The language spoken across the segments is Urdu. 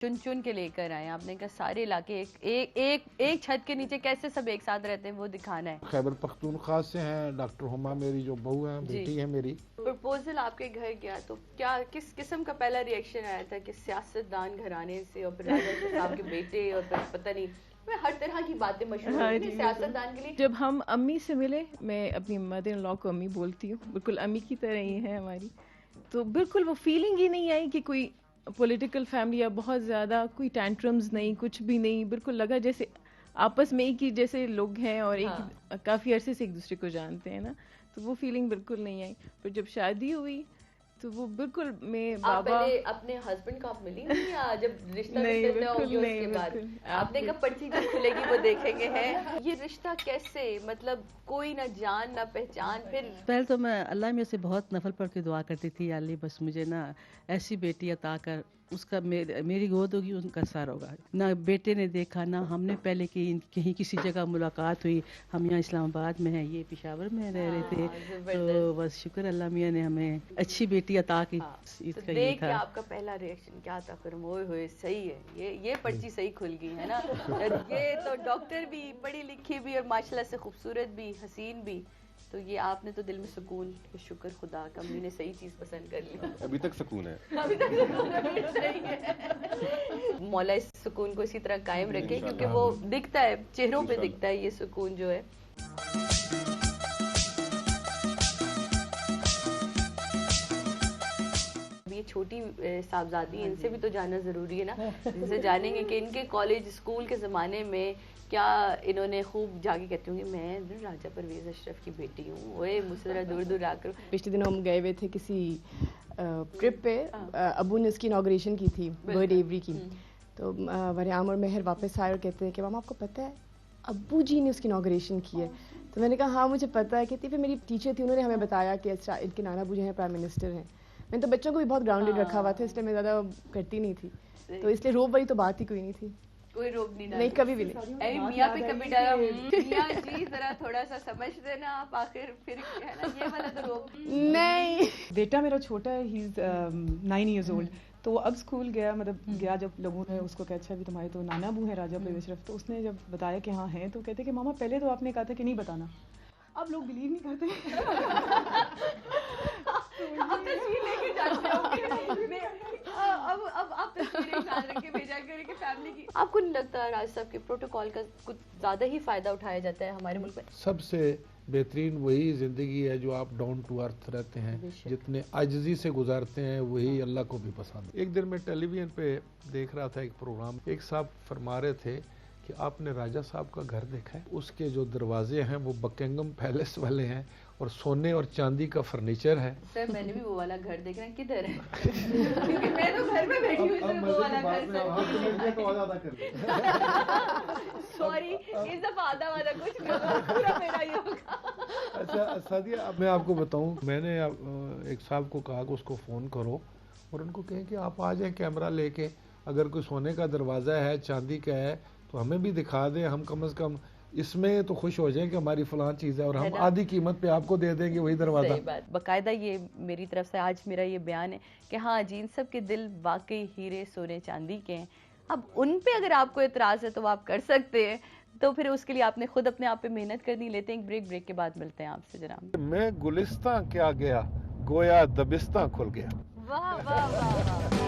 چن چن کے لے کر آئے. آپ نے کہا سارے علاقے ایک چھت کے نیچے کیسے سب ایک ساتھ رہتے ہیں وہ دکھانا ہے. خیبر پختونخوا سے ہیں ڈاکٹر ہما میری جو بہو ہیں بیٹی ہے میری. پرپوزل آپ کے گھر گیا تو کیا کس قسم کا پہلا ریئیکشن آیا تھا کہ سیاستدان گھرانے سے اور پھر راجا صاحب کے بیٹے اور پھر پتہ نہیں ہر طرح کی باتیں مشہور ہیں سیاستدان کے لیے. جب ہم امی سے ملے, میں اپنی مدر ان لا کو امی بولتی ہوں, بالکل امی کی طرح ہی ہے ہماری, تو بالکل وہ فیلنگ ہی نہیں آئی کہ کوئی پولیٹیکل فیملی یا بہت زیادہ کوئی ٹینٹرمز نہیں, کچھ بھی نہیں. بالکل لگا جیسے آپس میں ایک ہی جیسے لوگ ہیں اور ایک کافی عرصے سے ایک دوسرے کو جانتے ہیں نا, تو وہ فیلنگ بالکل نہیں آئی. پھر جب شادی ہوئی تو وہ بالکل میں بابا اپنے ہسبینڈ کو آپ ملی نہیں یا جب رشتہ طے ہو گیا اس کے بعد آپ نے کہا پرچی جب کھلے گی وہ دیکھیں گے ہیں یہ رشتہ کیسے, مطلب کوئی نہ جان نہ پہچان. پھر پہلے تو میں اللہ میں سے بہت نفل پڑھ کے دعا کرتی تھی, یا اللہ بس مجھے نا ایسی بیٹی عطا کر, اس کا میری گود ہوگی ان کا سر ہوگا. نہ بیٹے نے دیکھا نہ ہم نے پہلے کہیں کسی جگہ ملاقات ہوئی. ہم یہاں اسلام آباد میں ہیں, یہ پشاور میں رہ رہے تھے, تو بس شکر اللہ میاں نے ہمیں اچھی بیٹی عطا کی. دیکھ کے آپ کا پہلا ریئیکشن کیا تھا پھر؟ ہوئے صحیح ہے, یہ پرچی صحیح کھل گئی ہے نا. یہ تو ڈاکٹر بھی, پڑھی لکھی بھی اور ماشاءاللہ سے خوبصورت بھی, حسین بھی, تو یہ آپ نے تو دل میں سکون, شکر خدا کا امی نے صحیح چیز پسند کر لی. ابھی تک سکون ہے, ابھی تک سکون ہے. مولا اس سکون کو اسی طرح قائم رکھے کیونکہ وہ دکھتا ہے چہروں پہ, دکھتا ہے یہ سکون جو ہے. یہ چھوٹی صاحبزادی, ان سے بھی تو جاننا ضروری ہے نا, ان سے جانیں گے کہ ان کے کالج اسکول کے زمانے میں کیا انہوں نے خوب جا کے کہتی ہوں کہ میں راجہ پرویز اشرف کی بیٹی ہوں, وہ مجھ سے ذرا دور دور آ کر. پچھلے دنوں ہم گئے ہوئے تھے کسی ٹرپ پہ, ابو نے اس کی انوگریشن کی تھی, برتھ ایوری کی, تو وریام اور مہر واپس آئے اور کہتے ہیں کہ ماما آپ کو پتہ ہے ابو جی نے اس کی انوگریشن کی ہے. تو میں نے کہا ہاں مجھے پتہ ہے. کہتی پھر میری ٹیچر تھی, انہوں نے ہمیں بتایا کہ اچھا ان کے نانا ابو جو ہیں پرائم منسٹر ہیں. میں تو بچوں کو بھی بہت گراؤنڈڈ رکھا ہوا تھا, اس لیے میں زیادہ کرتی نہیں تھی, تو اس لیے روب والی تو بات ہی کوئی نہیں تھی. کوئی روک نہیں کبھی بھی نہیں. میاں پہ کبھی ڈرا میاں جی ذرا تھوڑا سا سمجھ دینا آپ, آخر پھر ہے نا یہ والا تو روک نہیں. بیٹا میرا چھوٹا ہے, ہی از 9 years old, تو وہ اب اسکول گیا, مطلب گیا جب لوگوں نے اس کو کہا اچھا بھی تمہارے تو نانا ابو ہیں راجہ پرویز اشرف, تو اس نے جب بتایا کہ ہاں ہیں, تو کہتے کہ ماما پہلے تو آپ نے کہا تھا کہ نہیں بتانا, اب لوگ بلیو نہیں کرتے. آپ تصویر لے کے جاتے ہو, اب آپ تصویریں ساتھ رکھ کے بھیجا کریں کہ فیملی کی. آپ کو نہیں لگتا راج صاحب کے پروٹوکول کا کچھ زیادہ ہی فائدہ اٹھایا جاتا ہے ہمارے ملک میں؟ سب سے بہترین وہی زندگی ہے جو آپ ڈاؤن ٹو ارتھ رہتے ہیں, جتنے عاجزی سے گزارتے ہیں وہی اللہ کو بھی پسند. ایک دن میں ٹیلی ویژن پہ دیکھ رہا تھا ایک پروگرام, ایک صاحب فرما رہے تھے کہ آپ نے راجہ صاحب کا گھر دیکھا ہے, اس کے جو دروازے ہیں وہ بکنگم پیلس والے ہیں اور سونے اور چاندی کا فرنیچر ہے. سر میں نے بھی وہ والا گھر دیکھ رہا ہے, کدھر ہے؟ کیونکہ میں تو گھر میں بیٹھی ہوئی ہوں, وہ والا گھر. سوری اس دفعہ آدھا والا کچھ نہیں, پورا میرا ہی ہوگا. اچھا سادیہ, اب میں آپ کو بتاؤں, میں نے ایک صاحب کو کہا کہ اس کو فون کرو اور ان کو کہیں کہ آپ آ جائیں کیمرہ لے کے, اگر کوئی سونے کا دروازہ ہے, چاندی کا ہے, تو ہمیں بھی دکھا دیں, ہم کم از کم اس میں تو خوش ہو جائیں کہ ہماری فلاں چیز ہے, اور ہم آدھی قیمت پہ آپ کو دے دیں گے وہی دروازہ. صحیح بات. باقاعدہ یہ میری طرف سے آج میرا یہ بیان ہے کہ ہاں جی ان سب کے دل واقعی ہیرے سونے چاندی کے ہیں. اب ان پہ اگر آپ کو اعتراض ہے تو آپ کر سکتے ہیں, تو پھر اس کے لیے آپ نے خود اپنے آپ پہ محنت کرنی. لیتے ہیں ایک بریک کے بعد ملتے ہیں آپ سے جناب. میں گلستاں کیا گیا, گویا دبستاں کھل گیا. واہ واہ واہ واہ.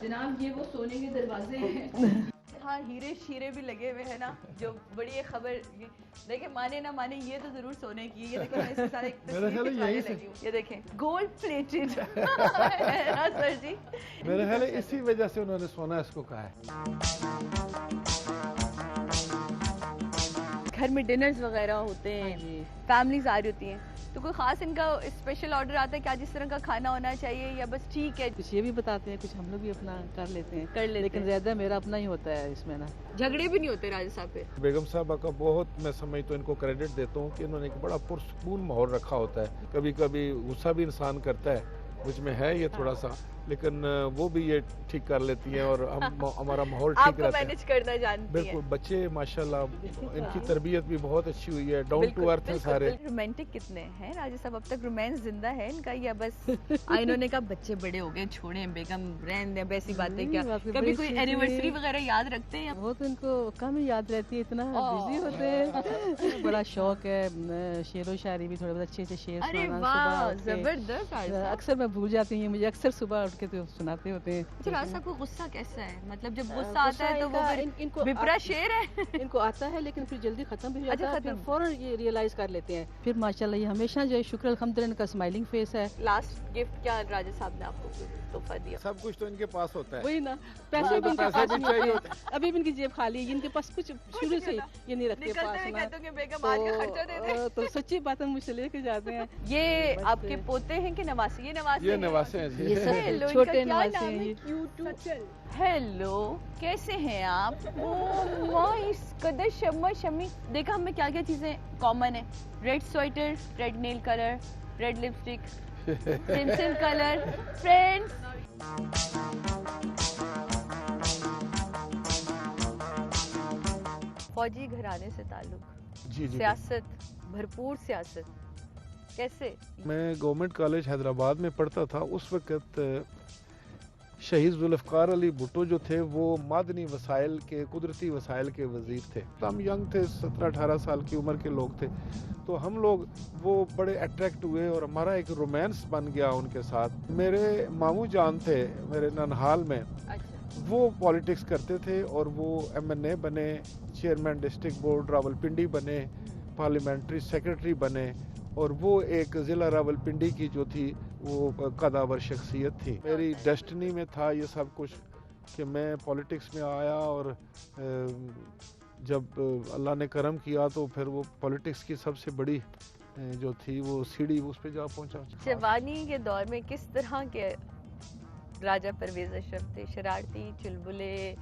جناب یہ وہ سونے کے دروازے ہیں, ہاں ہیرے شیرے بھی لگے ہوئے ہیں نا, جو بڑی خبر. دیکھیں مانے نہ مانے یہ تو ضرور سونے کی ہے. یہ دیکھیں اس سارے یہ دیکھیں گولڈ پلیٹڈ سر جی. میرے خیال ہے اسی وجہ سے انہوں نے سونا اس کو کہا ہے. گھر میں ڈنرز وغیرہ ہوتے ہیں, فیملیز آ رہی ہوتی ہیں, تو کوئی خاص ان کا اسپیشل آرڈر آتا ہے کیا جس طرح کا کھانا ہونا چاہیے, یا بس ٹھیک ہے؟ کچھ یہ بھی بتاتے ہیں, کچھ ہم لوگ بھی اپنا کر لیتے ہیں, لیکن زیادہ میرا اپنا ہی ہوتا ہے اس میں نا. جھگڑے بھی نہیں ہوتے راجہ صاحب پہ؟ بیگم صاحبہ کا بہت میں سمجھتا ہوں, ان کو کریڈٹ دیتا ہوں کہ انہوں نے ایک بڑا پرسکون ماحول رکھا ہوتا ہے. کبھی کبھی غصہ بھی انسان کرتا ہے, مجھ میں ہے یہ تھوڑا سا, لیکن وہ بھی یہ ٹھیک کر لیتی ہیں اور ہمارا ماحول ٹھیک آپ کو رہتا ہے. مینج کرنا جانتی ہیں. بالکل, بچے ماشاءاللہ ان کی تربیت بھی بہت اچھی ہوئی ہے, ڈاؤن ٹو ارتھ ہیں سارے. رومانٹک کتنے ہیں راجہ صاحب, اب تک رومانس زندہ ہے ان کا یا بس انہوں نے کہا بچے بڑے ہو گئے چھوڑیں بیگم رہن دیں ویسی باتیں, کیا کبھی کوئی اینیورسری وغیرہ یاد رکھتے ہیں؟ وہ تو ان کو کم ہی یاد رہتی ہے, اتنا بزی ہوتے ہیں. بڑا شوق ہے شعر و شاعری بھی, تھوڑے بہت اچھے اچھے شعر سنانا. زبردست. اکثر میں بھول جاتی ہوں, مجھے اکثر صبح اٹھ کے تو سناتے ہوتے ہیں. راجہ صاحب کو غصہ کیسا ہے, مطلب جب غصہ آتا ہے تو وہ بپرا شعر ہے؟ ان کو آتا ہے لیکن پھر جلدی ختم بھی ہو جاتا ہے, پھر فوراً یہ ریئلائز کر لیتے ہیں. پھر ماشاءاللہ یہ ہمیشہ جو ہے شکر الحمدللہ ان کا اسمائلنگ فیس ہے. لاسٹ گفٹ کیا راجہ صاحب نے آپ کو تحفہ دیا؟ سب کچھ تو ان کے پاس ہوتا ہے. وہی نا, پیسے بھی ان کے پاس نہیں ہوتے, ابھی بھی ان کی جیب خالی ہے, ان کے پاس کچھ شروع سے یہ نہیں رکھتے پاس نا, تو سچی بات ہے مجھ سے لے کے جاتے ہیں. یہ آپ کے پوتے ہیں کہ نواسے؟ یہ نواسے ہیں جی, چھوٹے نواسے ہیں. ہیلو, کیسے ہیں آپ؟ اس قدر شما شمی. دیکھا ہم میں کیا کیا چیزیں کامن ہیں. Red sweater, red nail colour, red lipstick, pencil colour. Friends, فوجی گھرانے سے تعلق, جی جی, سیاست, بھرپور سیاست, کیسے؟ میں گورنمنٹ کالج حیدرآباد میں پڑھتا تھا. اس وقت شہید ذوالفقار علی بھٹو جو تھے وہ معدنی وسائل کے, قدرتی وسائل کے وزیر تھے. ہم ینگ تھے, 17-18 سال کی عمر کے لوگ تھے, تو ہم لوگ وہ بڑے اٹریکٹ ہوئے اور ہمارا ایک رومانس بن گیا ان کے ساتھ. میرے ماموں جان تھے میرے ننہال میں, وہ پالیٹکس کرتے تھے اور وہ MNA بنے, چیئرمین ڈسٹرکٹ بورڈ راولپنڈی بنے, پارلیمنٹری سیکرٹری بنے, اور وہ ایک ضلع راولپنڈی کی جو تھی وہ قداور شخصیت تھی. میری ڈیسٹنی میں تھا یہ سب کچھ کہ میں پالیٹکس میں آیا, اور جب اللہ نے کرم کیا تو پھر وہ پالیٹکس کی سب سے بڑی جو تھی وہ سیڑھی اس پہ جا پہنچا. جوانی کے دور میں کس طرح کے راجہ پرویز اشرف تھے؟ شرارتی, چلبلے,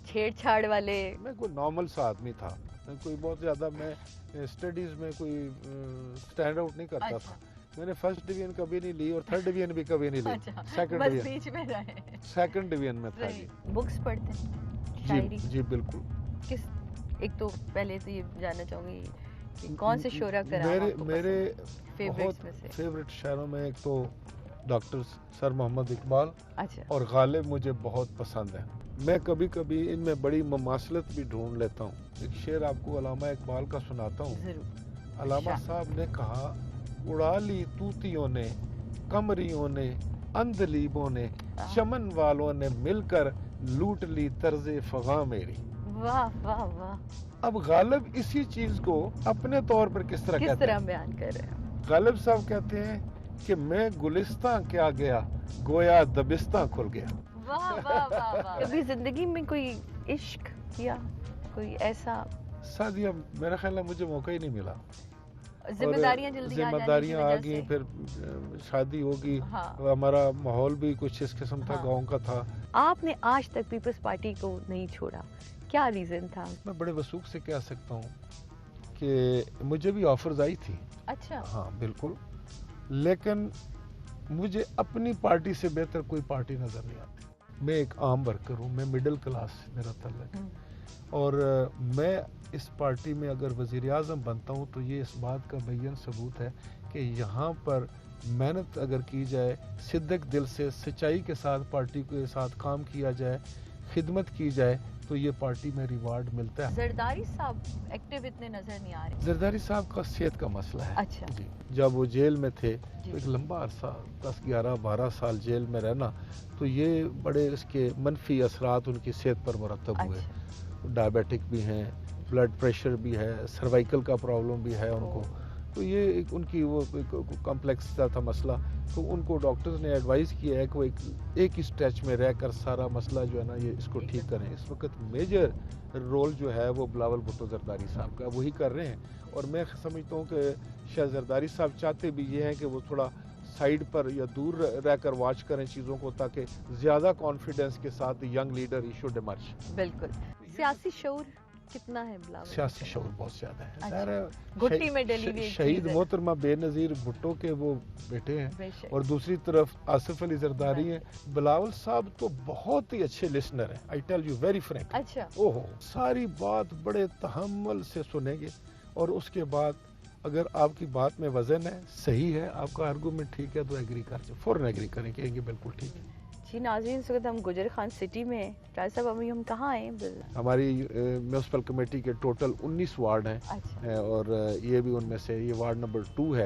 چھیڑ چھاڑ والے؟ میں کوئی نارمل سا آدمی تھا, میں کوئی بہت زیادہ, میں اسٹڈیز میں کوئی سٹینڈ آؤٹ نہیں کرتا تھا. میں نے فرسٹ ڈویژن کبھی نہیں لی اور تھرڈ ڈویژن بھی کبھی نہیں لی, سیکنڈ ڈویژن میں تھا. جی, بکس پڑھتے ہیں؟ جی جی بالکل. کس, ایک تو پہلے تو یہ جاننا چاہوں گی کہ کون سے شعرا میرے بہت فیوریٹ شاعروں میں ایک تو ڈاکٹر سر محمد اقبال اور غالب مجھے بہت پسند ہیں. میں کبھی کبھی ان میں بڑی مماثلت بھی ڈھونڈ لیتا ہوں. ایک شعر آپ کو علامہ اقبال کا سناتا ہوں. علامہ صاحب نے کہا, اڑا لی طوطیوں نے, قمریوں نے, اندلیبوں نے, چمن والوں نے مل کر لوٹ لی طرز فغاں میری. واہ واہ واہ. اب غالب اسی چیز کو اپنے طور پر کس طرح بیان کر رہے ہیں؟ غالب صاحب کہتے ہیں کہ میں گلستاں کیا گیا, گویا دبستاں کھل گیا. واہ واہ واہ واہ. کبھی زندگی میں کوئی عشق کیا, کوئی ایسا؟ سادیا, میرا خیال ہے مجھے موقع ہی نہیں ملا. ذمہ داریاں آ گئی, پھر شادی ہوگی, ہمارا ماحول بھی کچھ اس قسم تھا, گاؤں کا تھا. آپ نے آج تک پیپلز پارٹی کو نہیں چھوڑا, کیا ریزن تھا؟ میں بڑے وثوق سے کہہ سکتا ہوں کہ مجھے بھی آفرز آئی تھی. اچھا. ہاں بالکل, لیکن مجھے اپنی پارٹی سے بہتر کوئی پارٹی نظر نہیں آتی. میں ایک عام ورکر ہوں, میں مڈل کلاس میرا تعلق ہے, اور میں اس پارٹی میں اگر وزیر اعظم بنتا ہوں تو یہ اس بات کا بین ثبوت ہے کہ یہاں پر محنت اگر کی جائے, صدق دل سے, سچائی کے ساتھ پارٹی کے ساتھ کام کیا جائے, خدمت کی جائے, تو یہ پارٹی میں ریوارڈ ملتا ہے. زرداری صاحب ایکٹیو اتنے نظر نہیں آ رہے. زرداری صاحب کا صحت کا مسئلہ ہے. اچھا. جی, جب وہ جیل میں تھے تو ایک لمبا عرصہ 10-11-12 سال جیل میں رہنا, تو یہ بڑے اس کے منفی اثرات ان کی صحت پر مرتب ہوئے. ڈائبیٹک بھی ہیں, بلڈ پریشر بھی ہے, سروائیکل کا پرابلم بھی ہے ان کو, تو یہ ان کی وہ کمپلیکس تھا مسئلہ. تو ان کو ڈاکٹرز نے ایڈوائز کیا ہے کہ وہ ایک ہی اسٹریچ میں رہ کر سارا مسئلہ جو ہے نا یہ اس کو ٹھیک کریں. اس وقت میجر رول جو ہے وہ بلاول بھٹو زرداری صاحب کا, وہی کر رہے ہیں. اور میں سمجھتا ہوں کہ شاید زرداری صاحب چاہتے بھی یہ ہیں کہ وہ تھوڑا سائیڈ پر یا دور رہ کر واچ کریں چیزوں کو, تاکہ زیادہ کانفیڈنس کے ساتھ ینگ لیڈر ایشو ڈیمرچ. بالکل. سیاسی شعور کتنا ہے بلاول؟ سیاسی شعور بہت زیادہ ہے. ظاہر ہے گھٹی میں ڈلی ہوئی ایک شہید چیز ہے. محترمہ بے نظیر بھٹو کے وہ بیٹے ہیں بے شک. اور دوسری طرف آصف علی زرداری ہیں. بلاول صاحب تو بہت ہی اچھے لسنر ہیں. I tell you very Frank. اچھا. اوہو ساری بات بڑے تحمل سے سنیں گے اور اس کے بعد اگر آپ کی بات میں وزن ہے, صحیح ہے, آپ کا آرگومنٹ ٹھیک ہے تو ایگری کر فوراً ایگری کریں, کہیں گے بالکل ٹھیک ہے. جی ناظرین, اس وقت ہم گجر خان سٹی میں ہیں. راج صاحب ابھی ہم کہاں آئے ہیں؟ ہماری میونسپل کمیٹی کے ٹوٹل 19 وارڈ ہیں اچھا. اور یہ بھی ان میں سے یہ وارڈ نمبر 2 ہے.